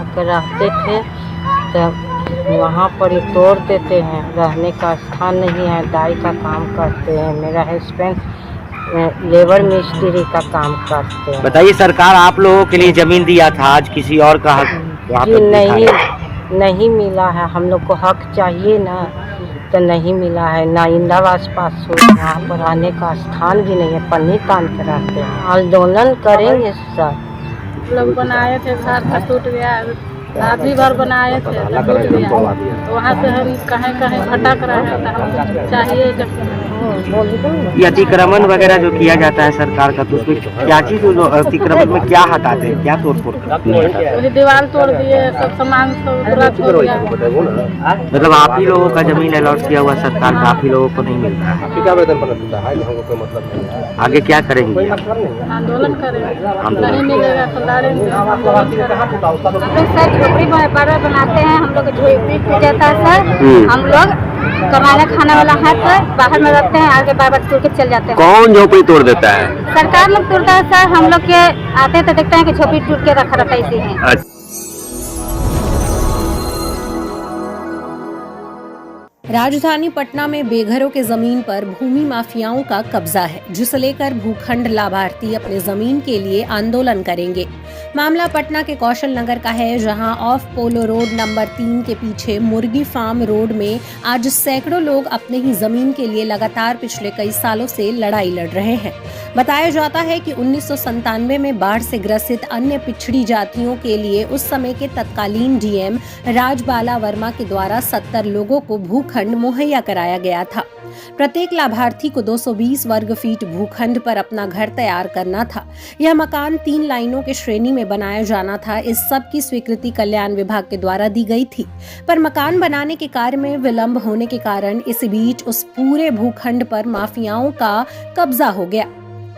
आकर रहते थे, तो वहाँ पर ही तोड़ देते हैं। रहने का स्थान नहीं है। दाई का काम करते हैं। मेरा हस्बैंड लेबर मिस्त्री का काम करते हैं। बताइए, सरकार आप लोगों के लिए जमीन दिया था, आज किसी और का हक वहाँ जी पर नहीं मिला है। हम लोग को हक चाहिए ना, तो नहीं मिला है। ना इंदिरावास पास हो, यहाँ पर आने का स्थान भी नहीं है। पन्नी तान के रहते हैं। आंदोलन करेंगे सर। लोग बनाए थे, घर का टूट गया। आधी भर बनाए थे, टूट गया। तो वहाँ से हम कहीं भटक रहे हैं। तो हम चाहिए ये अतिक्रमण वगैरह जो किया जाता है सरकार का, तो उसमें क्या चीज़, अतिक्रमण में क्या हटाते हैं, क्या तोड़ फोड़ करते हैं? दीवार तोड़ दिए, सब सामान सब पूरा छोड़ दिया। मतलब आप ही लोगों का जमीन अलॉट किया हुआ सरकार का, आप ही लोगों को नहीं मिल रहा है। आगे क्या करेंगे? आंदोलन करेंगे, नहीं मिलेगा तो लड़ेंगे। सर झोपड़ी बड़ा बनाते हैं, हम लोग झोपड़ी टूट जाता है सर। हम लोग कमाने खाने वाला है सर, बाहर में रहते हैं, आगे बार तोड़ के चल जाते हैं। कौन झोपड़ी तोड़ देता है? सरकार लोग तोड़ता है सर। हम लोग के आते हैं तो देखते हैं कि झोपड़ी टूट के रखा रहता है इसी है। राजधानी पटना में बेघरों के जमीन पर भूमि माफियाओं का कब्जा है, जिसे लेकर भूखंड लाभार्थी अपने जमीन के लिए आंदोलन करेंगे। मामला पटना के कौशल नगर का है, जहां ऑफ पोलो रोड नंबर 3 के पीछे मुर्गी फार्म रोड में आज सैकड़ों लोग अपने ही जमीन के लिए लगातार पिछले कई सालों से लड़ाई लड़ रहे हैं। बताया जाता है कि 1997 में बाढ़ से ग्रसित अन्य पिछड़ी जातियों के लिए उस समय के तत्कालीन डीएम राजबाला वर्मा के द्वारा 70 लोगों को भूखंड मुहैया कराया गया था। प्रत्येक लाभार्थी को 220 वर्ग फीट भूखंड पर अपना घर तैयार करना था। यह मकान 3 लाइनों के श्रेणी में बनाया जाना था। इस सब की स्वीकृति कल्याण विभाग के द्वारा दी गई थी, पर मकान बनाने के कार्य में विलंब होने के कारण इस बीच उस पूरे भूखंड पर माफियाओं का कब्जा हो गया।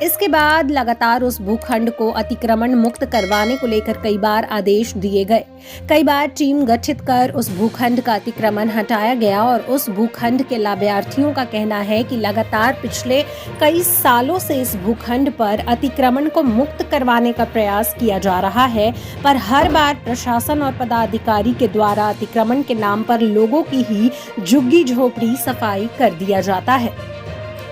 इसके बाद लगातार उस भूखंड को अतिक्रमण मुक्त करवाने को लेकर कई बार आदेश दिए गए। कई बार टीम गठित कर उस भूखंड का अतिक्रमण हटाया गया और उस भूखंड के लाभार्थियों का कहना है कि लगातार पिछले कई सालों से इस भूखंड पर अतिक्रमण को मुक्त करवाने का प्रयास किया जा रहा है, पर हर बार प्रशासन और पदाधिकारी के द्वारा अतिक्रमण के नाम पर लोगों की ही झुग्गी झोपड़ी सफाई कर दिया जाता है।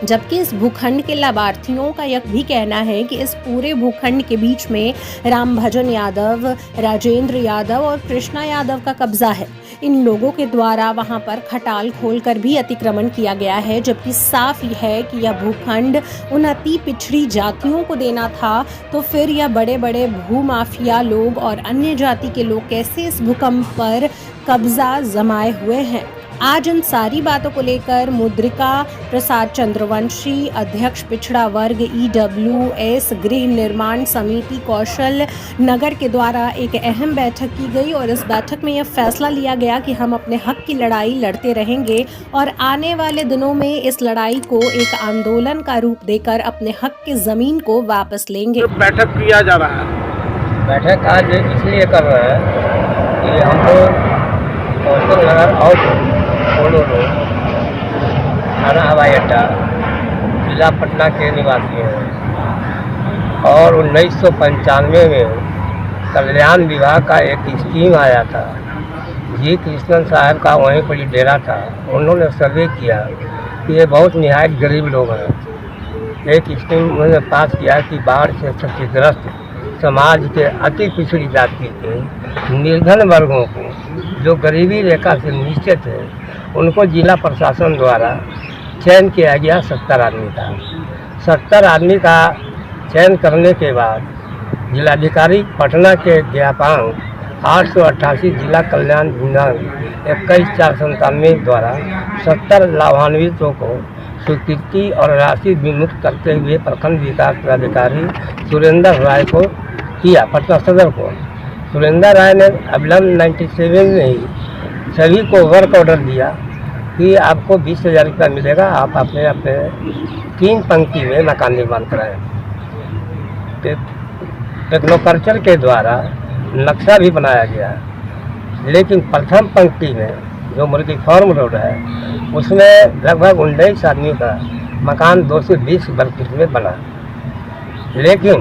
जबकि इस भूखंड के लाभार्थियों का यह भी कहना है कि इस पूरे भूखंड के बीच में रामभजन यादव, राजेंद्र यादव और कृष्णा यादव का कब्जा है। इन लोगों के द्वारा वहां पर खटाल खोलकर भी अतिक्रमण किया गया है, जबकि साफ है कि यह भूखंड उन अति पिछड़ी जातियों को देना था। तो फिर यह बड़े बड़े भूमाफिया लोग और अन्य जाति के लोग कैसे इस भूखंड पर कब्जा जमाए हुए हैं? आज इन सारी बातों को लेकर मुद्रिका प्रसाद चंद्रवंशी, अध्यक्ष पिछड़ा वर्ग EWS गृह निर्माण समिति कौशल नगर के द्वारा एक अहम बैठक की गई और इस बैठक में यह फैसला लिया गया कि हम अपने हक की लड़ाई लड़ते रहेंगे और आने वाले दिनों में इस लड़ाई को एक आंदोलन का रूप देकर अपने हक की जमीन को वापस लेंगे। बैठक किया जा रहा है। बैठक आज इसलिए कर रहे हैं कि हम लोग कौशल नगर और पोलो रोड थाना हवाई अड्डा जिला पटना के निवासी हैं और 1995 में कल्याण विभाग का एक स्कीम आया था। जी कृष्णन साहब का वहीं पर ही डेरा था। उन्होंने सर्वे किया कि ये बहुत निहायत गरीब लोग हैं। एक स्कीम उन्होंने पास किया कि बाढ़ से क्षतिग्रस्त समाज के अति पिछड़ी जाति के निर्धन वर्गों को, जो गरीबी रेखा से नीचे थे, उनको जिला प्रशासन द्वारा चयन किया गया 70 आदमी का। 70 आदमी का चयन करने के बाद जिलाधिकारी पटना के ज्ञापन 888 जिला कल्याण दिनांक 21/4/97 द्वारा 70 लाभान्वितों को स्वीकृति और राशि विमुक्त करते हुए प्रखंड विकास पदाधिकारी सुरेंद्र राय को किया, पटना सदर को। सुरेंद्र राय ने अविलंब 97 में ही सभी को वर्क ऑर्डर दिया कि आपको 20,000 रुपया मिलेगा, आप अपने अपने 3 पंक्ति में मकान निर्माण कराएं। टेक्नोकल्चर के द्वारा नक्शा भी बनाया गया, लेकिन प्रथम पंक्ति में जो मुर्गी फार्म रोड है उसमें लगभग 19 आदमी का मकान 220 वर्ग फीट में बना। लेकिन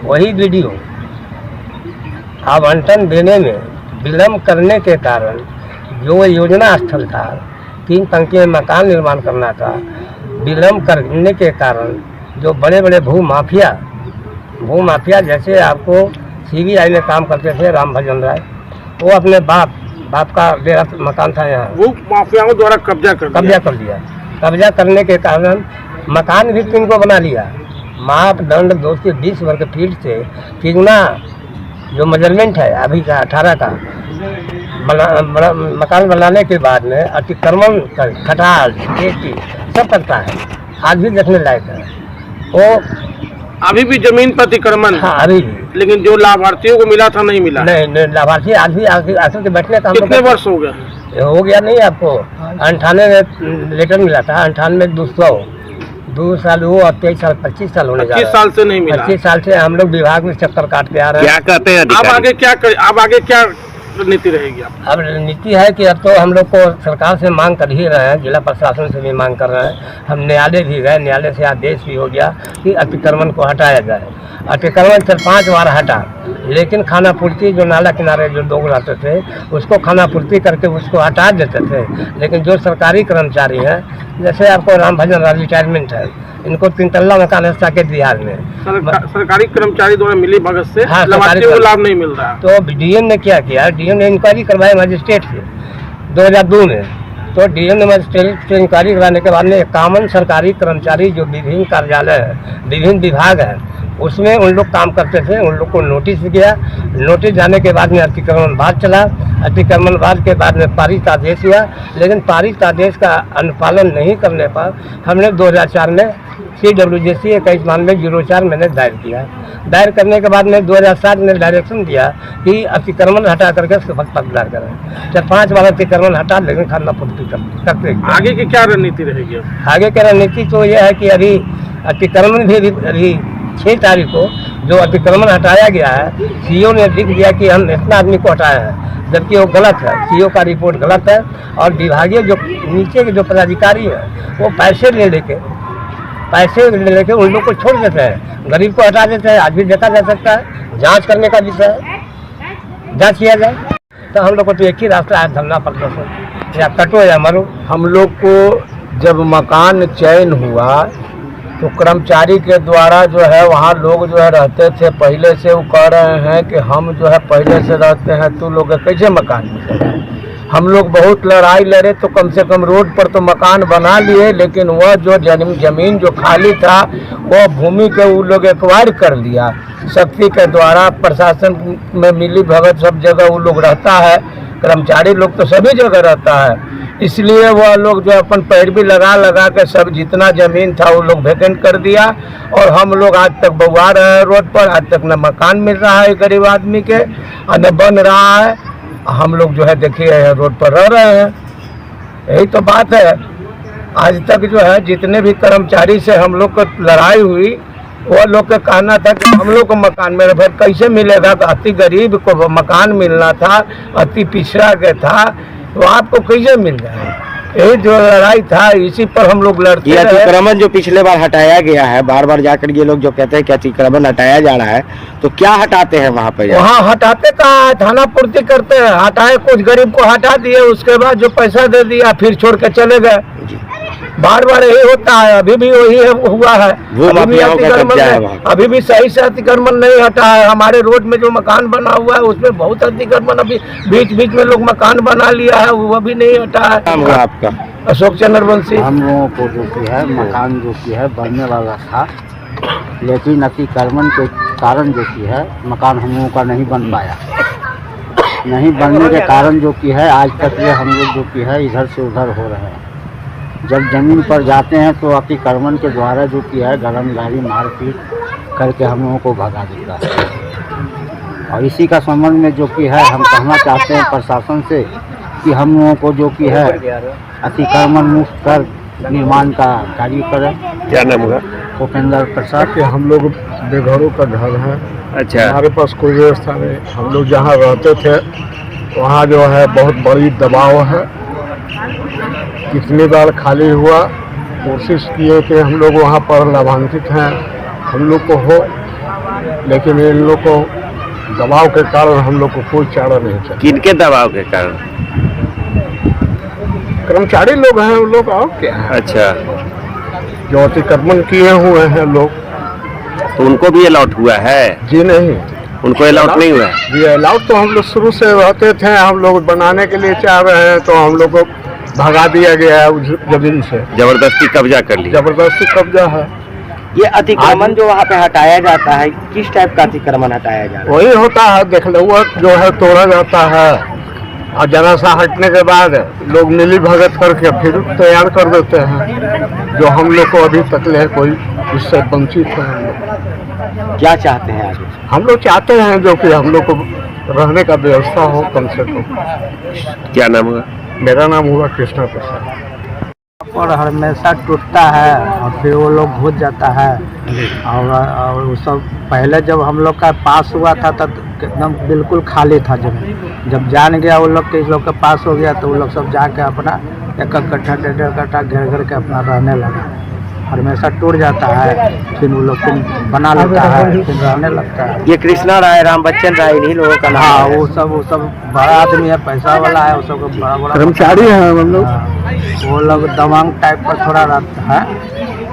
वही वीडियो आवंटन देने में विलम्ब करने के कारण जो योजना स्थल था 3 पंक्ति में मकान निर्माण करना था, विलम्ब करने के कारण जो बड़े बड़े भूमाफिया जैसे आपको CBI में काम करते थे राम भजन राय, वो अपने बाप का डेरा मकान था यहाँ, वो माफियाओं द्वारा कब्जा कर दिया। कब्जा करने के कारण मकान भी 3 को बना लिया। मापदंड 220 वर्ग फीट से तिगुना जो मेजरमेंट है अभी का 18 का मकान बनाने के बाद में अतिक्रमण कर खटाल खेती सब करता है, आज भी देखने लायक है। वो अभी भी जमीन पर अतिक्रमण है। हाँ, अभी भी, लेकिन जो लाभार्थियों को मिला था नहीं मिला। नहीं लाभार्थी आज भी आकर के बैठने का कितने वर्ष हो गए? हो गया नहीं आपको 98 में लेटर मिला था, 98 2 साल हुआ और 23 साल 25 साल होने जा रहा है। 25 साल से नहीं मिला। 25 साल से हम लोग विभाग में चक्कर काट के आ रहे हैं। क्या कहते हैं अब आगे क्या नीति रहेगी? अब नीति है कि अब तो हम लोग को सरकार से मांग कर ही रहे हैं, जिला प्रशासन से भी मांग कर रहे हैं, हम न्यायालय भी गए, न्यायालय से आदेश भी हो गया कि अतिक्रमण को हटाया जाए। अतिक्रमण 4-5 बार हटा, लेकिन खाना पूर्ति जो नाला किनारे जो लोग रहते थे उसको खाना पूर्ति करके उसको हटा देते थे। लेकिन जो सरकारी कर्मचारी हैं, जैसे आपको राम भजन राय रिटायरमेंट है, इनको 3 तल्ला मकान है साकेत बिहार में। सरकारी कर्मचारी द्वारा मिली भगत से हाँ, लाभार्थियों को लाभ नहीं मिल रहा। तो डीएम ने क्या किया, डीएम ने इंक्वायरी करवाई मजिस्ट्रेट से 2002 में। तो डीएम ने मजिस्ट्रेट से इंक्वायरी कराने के बाद में 51 सरकारी कर्मचारी जो विभिन्न कार्यालय है, विभिन्न विभाग है, उसमें उन लोग काम करते थे, उन लोग को नोटिस गया। नोटिस जाने के बाद में अतिक्रमण बाद चला। अतिक्रमण बाद के बाद में पारित आदेश हुआ, लेकिन पारित आदेश का अनुपालन नहीं करने पर हमने 2004 में CWJC 2192/04 मैंने दायर किया। दायर करने के बाद में 2007 में डायरेक्शन दिया कि अतिक्रमण हटा करके शपथ पत्रदार करें। 4-5 बार अतिक्रमण हटा, लेकिन खाना पूर्ति करते। आगे की क्या रणनीति रहेगी? आगे की रणनीति तो यह है कि अभी अतिक्रमण भी अभी 6 तारीख को जो अतिक्रमण हटाया गया है, CO ने लिख दिया कि हम इतना आदमी को हटाया है, जबकि वो गलत है। CO का रिपोर्ट गलत है और विभागीय जो नीचे के जो पदाधिकारी हैं वो पैसे ले लेके उन लोग को छोड़ देते हैं, गरीब को हटा देते हैं। आज भी देखा जा सकता है, जांच करने का विषय है, जांच किया जाए। तो हम लोग को तो एक ही रास्ता है, धरना प्रदर्शन, या कटो या मरो। हम लोग को जब मकान चयन हुआ तो कर्मचारी के द्वारा जो है वहाँ लोग जो है रहते थे पहले से, वो कह रहे हैं कि हम जो है पहले से रहते हैं, तो लोग कैसे मकान मिलेगा। हम लोग बहुत लड़ाई लड़े तो कम से कम रोड पर तो मकान बना लिए, लेकिन वह जो जमीन जो खाली था वह भूमि के वो लोग एक्वायर कर लिया शक्ति के द्वारा। प्रशासन में मिली भगत सब जगह वो लोग रहता है, कर्मचारी लोग तो सभी जगह रहता है, इसलिए वह लोग जो अपन पैरवी लगा के सब जितना जमीन था वो लोग वैकेंट कर दिया। और हम लोग आज तक बउआ रहे हैं रोड पर, आज तक न मकान मिल रहा है गरीब आदमी के और न बन रहा है। हम लोग जो है देखिए रोड पर रह रहे हैं, यही तो बात है। आज तक जो है जितने भी कर्मचारी से हम लोग को लड़ाई हुई, वो लोग का कहना था कि हम लोग को मकान मिले, भाई कैसे मिलेगा, तो अति गरीब को मकान मिलना था, अति पिछड़ा के था, तो आपको कैसे मिल जाए। यही जो लड़ाई था, इसी पर हम लोग लड़ते ये अतिक्रमण जो पिछले बार हटाया गया है, बार बार जाकर ये लोग जो कहते हैं कि अतिक्रमण हटाया जा रहा है, तो क्या हटाते हैं वहाँ पे? वहाँ हटाते कहाँ है, थाना पूर्ति करते हैं। हटाए, कुछ गरीब को हटा दिए, उसके बाद जो पैसा दे दिया फिर छोड़ के चले गए। बार बार यही होता है, अभी भी वही हुआ है। अभी भी सही से अतिक्रमण नहीं हटा है। हमारे रोड में जो मकान बना हुआ है उसमें बहुत अतिक्रमण, अभी बीच बीच में लोग मकान बना लिया है, वो भी नहीं हटा है। आपका? अशोक चंद्र वंशी। हम लोगों को जो कि है मकान जो कि है बनने वाला था, लेकिन अतिक्रमण के कारण जो कि है मकान हम लोगों का नहीं बन पाया। नहीं बनने के कारण जो कि है आज तक ये हम लोग जो कि है इधर से उधर हो रहे हैं। जब जमीन पर जाते हैं तो अतिक्रमण के द्वारा जो कि है गरमगारी मारपीट करके हम लोगों को भगा देता है। और इसी का संबंध में जो कि है हम कहना चाहते हैं प्रशासन से कि हम लोगों को जो कि है अतिक्रमण मुक्त कर निर्माण का कार्य करें। क्या नाम होगा? भूपेंद्र प्रसाद। हम लोग बेघरों का घर है। अच्छा। हमारे पास कोई व्यवस्था नहीं। हम लोग जहाँ रहते थे वहाँ जो है बहुत बड़ी दबाव है। कितनी बार खाली हुआ, कोशिश किए कि हम लोग वहाँ पर लाभान्वित हैं हम लोग को हो, लेकिन इन लोग को दबाव के कारण हम लोग को कोई चारा नहीं चला। किनके दबाव के कारण? कर्मचारी लोग हैं वो लोग, और क्या है, अच्छा, जो अतिक्रमण किए हुए हैं लोग। तो उनको भी अलाउट हुआ है? जी नहीं, उनको अलाउट नहीं हुआ है? ये अलाउट तो हम लोग शुरू से रहते थे, हम लोग बनाने के लिए चाह रहे हैं तो हम लोग को भगा दिया गया है उस जमीन से, जबरदस्ती कब्जा कर लिया। जबरदस्ती कब्जा है। ये अतिक्रमण जो वहाँ पे हटाया जाता है, किस टाइप का अतिक्रमण हटाया जाता है? वही होता है, देख लो, वो जो है तोड़ा जाता है और जरा सा हटने के बाद लोग मिली भगत करके फिर तैयार कर देते हैं, जो हम लोग को अभी तक ले कोई इससे वंचित है। हम लोग क्या चाहते हैं आगे? हम लोग चाहते हैं जो कि हम लोग को रहने का व्यवस्था हो कम से कम। क्या नाम हुआ? मेरा नाम हुआ कृष्णा प्रसाद। और हमेशा टूटता है और फिर वो लोग घुस जाता है। और वो सब पहले जब हम लोग का पास हुआ था तब एकदम बिल्कुल खाली था जमीन। जब जान गया वो लोग के इस लोग का पास हो गया तो वो लोग सब जाके अपना 1-1 कट्ठा 1.5 कट्ठा घेर के अपना रहने लगा। हमेशा टूट जाता है, फिर वो लोग फिर बना लेता है, फिर रहने लगता है। ये कृष्णा राय, राम बच्चन राय, इन्हीं लोगों का नाम हाँ, है। वो सब बड़ा आदमी है, पैसा वाला है, वो सब बड़ा कर्मचारी हैं हम लोग। वो लोग दबंग टाइप का थोड़ा रहता है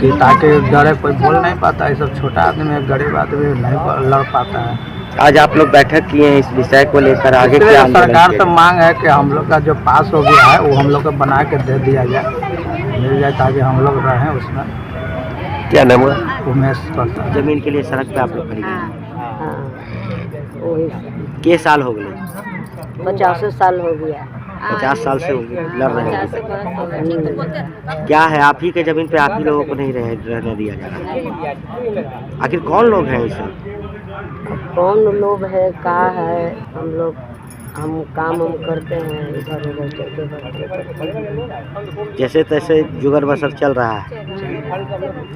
कि ताकि डरे कोई बोल नहीं पाता। ये सब छोटा आदमी है, गरीब आदमी नहीं लड़ पाता है। आज आप लोग बैठक किए हैं इस विषय को लेकर, आगे इसलिए क्या आंदोलन सरकार से किया? मांग है कि हम लोग का जो पास हो गया है वो हम लोग को बना के दे दिया जाए, मिल जाए, ताकि हम लोग रहें उसमें। क्या नाम हुआ? उमेश करता है। जमीन के लिए सड़क पे आप लोग खड़ी हैं। वही के साल हो गए? 50 साल हो गया। 50 साल से हो गए लड़ रहे हैं। क्या है, आप ही के जमीन पे आप ही लोगों को नहीं रहने दिया जा रहा है? आखिर कौन लोग हैं इसमें? कौन लोग है, का है, हम काम करते हैं, इधर उधर चलते फिरते। जैसे तैसे जुगर बसर चल रहा है।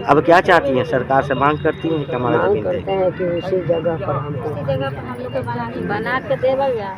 अब क्या चाहती हैं, सरकार से मांग करती हैं कि हमारा मांग जमीन करते दे? हैं कि उसी जगह पर हमको हम लोग को बना के देवल जाए।